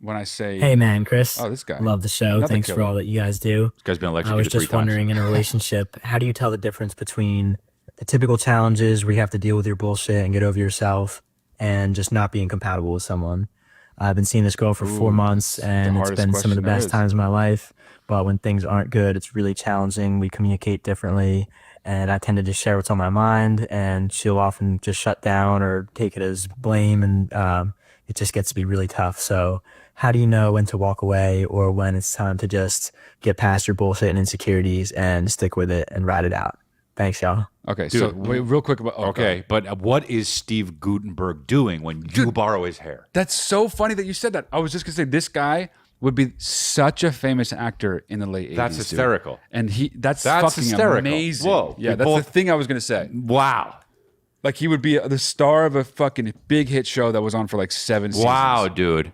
when I say, Hey man, Chris. oh, this guy, Love the show. another Thanks for killer. all that you guys do. This guy's been I was electrocuted three just times. wondering in a relationship, how do you tell the difference between the typical challenges where you have to deal with your bullshit and get over yourself and just not being compatible with someone? I've been seeing this girl for four Ooh, months that's the and it's hardest been some of the question there best is. times of my life. But when things aren't good, it's really challenging. We communicate differently and I tend to just share what's on my mind and she'll often just shut down or take it as blame and it just gets to be really tough. So how do you know when to walk away or when it's time to just get past your bullshit and insecurities and stick with it and ride it out? Thanks, y'all. Okay, Dude, so wait, real quick about. Oh, go Okay, ahead. but what is Steve Gutenberg doing when you borrow his hair? That's so funny that you said that. I was just gonna say this guy would be such a famous actor in the late 80s. That's hysterical. Dude. And that's That's fucking hysterical. amazing. Whoa, Yeah, we that's both- the thing I was gonna say. Wow. Like he would be the star of a fucking big hit show that was on for like 7 seasons. Wow, dude.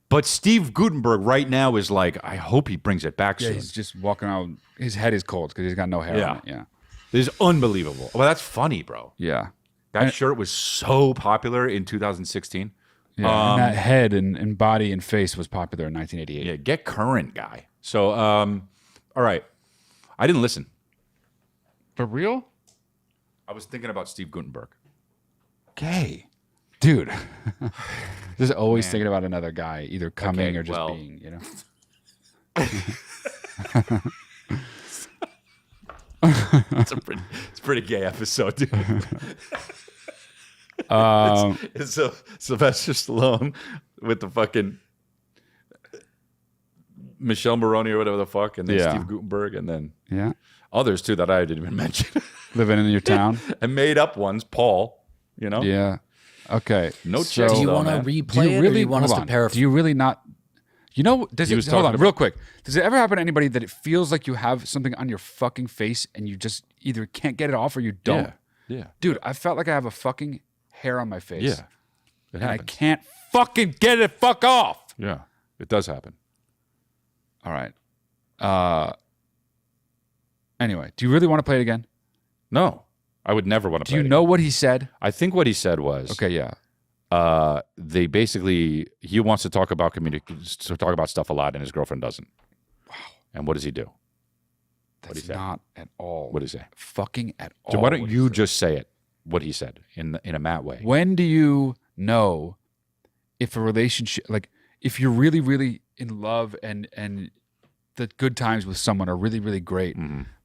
But Steve Gutenberg right now is like, I hope he brings it back Yeah, soon. he's just walking around. His head is cold because he's got no hair Yeah. on it. Yeah. This is unbelievable. Well, that's funny, bro. Yeah. That shirt was so popular in 2016. Yeah, and that head and body and face was popular in 1988. Yeah, get current, guy. So, all right. I didn't listen. For real? I was thinking about Steve Gutenberg. Gay. Dude. Just always thinking about another guy, either coming Okay, or just well. being, you know? It's a pretty gay episode, dude. It's Sylvester Stallone with the fucking Michelle Maroney or whatever the fuck, and then Yeah. Steve Gutenberg, and then Yeah. others too that I didn't even mention. Living in your town. And made up ones, Paul, you know? Yeah. Okay. No so, chicks, Do you though, want to man. replay do you it, or really do you want us hold to on. paraphrase? Do you really not? You know, does He it was hold talking on about- real quick? Does it ever happen to anybody that it feels like you have something on your fucking face and you just either can't get it off or you don't? Yeah. Dude, I felt like I have a fucking hair on my face. Yeah. It And I happens. can't fucking get it fuck off. Yeah. It does happen. All right. Anyway, do you really want to play it again? No. I would never want to Do you know what he said? I think what he said was Okay, yeah. they basically he wants to talk about stuff a lot and his girlfriend doesn't. Wow. And what does he do? That's he say? not at all. What does he say? Fucking at all. So why don't what you he said. just say it? What he said in a Matt way. When do you know if a relationship, like if you're really, really in love and the good times with someone are really, really great,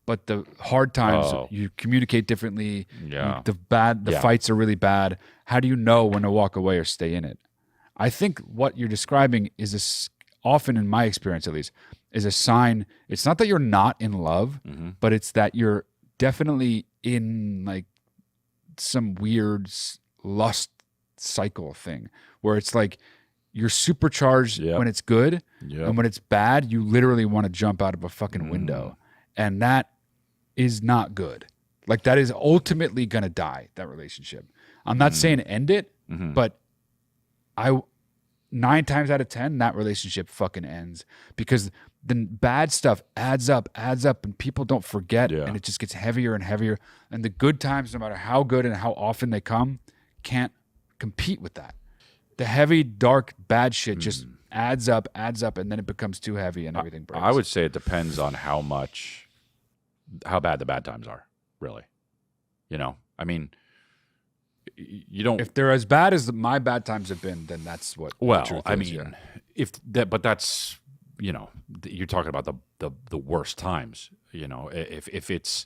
but the hard times Oh. you communicate differently. Yeah. The Yeah. fights are really bad. How do you know when to walk away or stay in it? I think what you're describing is often, in my experience at least, is a sign. It's not that you're not in love, but it's that you're definitely in like some weird lust cycle thing where it's like you're supercharged Yep. when it's good, Yep. and when it's bad, you literally want to jump out of a fucking window, and that is not good. Like that is ultimately gonna die. That relationship. I'm not saying end it, but 9 times out of 10 that relationship fucking ends because the bad stuff adds up, and people don't forget, Yeah. and it just gets heavier and heavier. And the good times, no matter how good and how often they come, can't compete with that. The heavy, dark, bad shit just adds up, and then it becomes too heavy and everything breaks. I would say it depends on how bad the bad times are, really. You know, I mean, you don't. If they're as bad as my bad times have been, then that's what. the Well, truth I is, mean, yeah. if that, but that's you're talking about the worst times. You know, if it's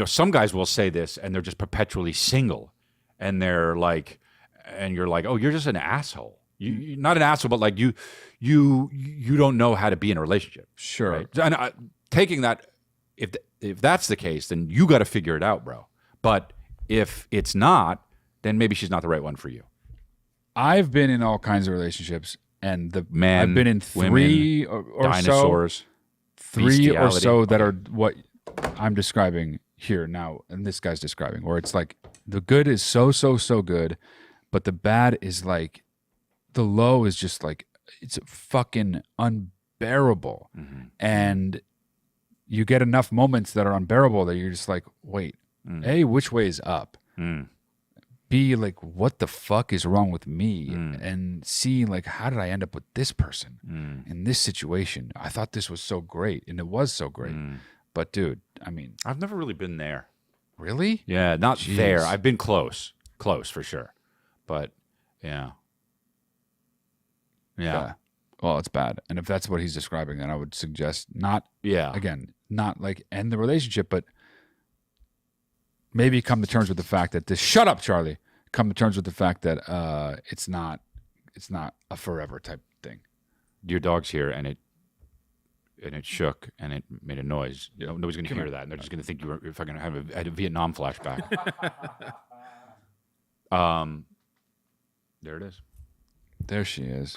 some guys will say this and they're just perpetually single, and they're like, and you're like, oh, you're just an asshole. You're not an asshole, but like you don't know how to be in a relationship. Sure. Right? And taking that, if that's the case, then you got to figure it out, bro. But if it's not, then maybe she's not the right one for you. I've been in all kinds of relationships, and Men, I've been in three women, or dinosaurs, so, three or bestiality. so that are what I'm describing here now, and this guy's describing, where it's like the good is so good, but the bad is like the low is just like it's fucking unbearable, and you get enough moments that are unbearable that you're just like, wait, A, which way is up? be like, what the fuck is wrong with me? And see, like, how did I end up with this person in this situation? I thought this was so great, and it was so great. But, dude, I mean, I've never really been there. really? Yeah, not Jeez. there. I've been close for sure. But yeah. Well, it's bad. And if that's what he's describing, then I would suggest not, Yeah. again, not like end the relationship, but maybe come to terms with the fact that this. Shut up, Charlie. Come to terms with the fact that it's not a forever type thing. Your dog's here, and it shook, and it made a noise. You know, nobody's going to hear that, and they're just going to think you're fucking had a Vietnam flashback. There it is. There she is.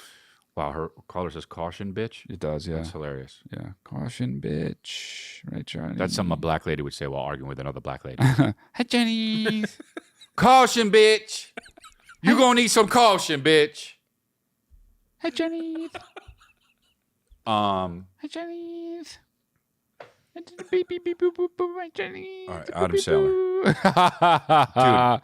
Wow, her caller says caution, bitch. It does, yeah. That's hilarious. Yeah. Caution, bitch. Right, Charlie? That's something a black lady would say while arguing with another black lady. Hi, Jenny. Caution, bitch. You gonna need some caution, bitch. Hi, Jenny. Hi, Jenny. Beep, beep, beep, boop, boop, boop. Hi, Jenny. All right, Adam Sandler. Dude.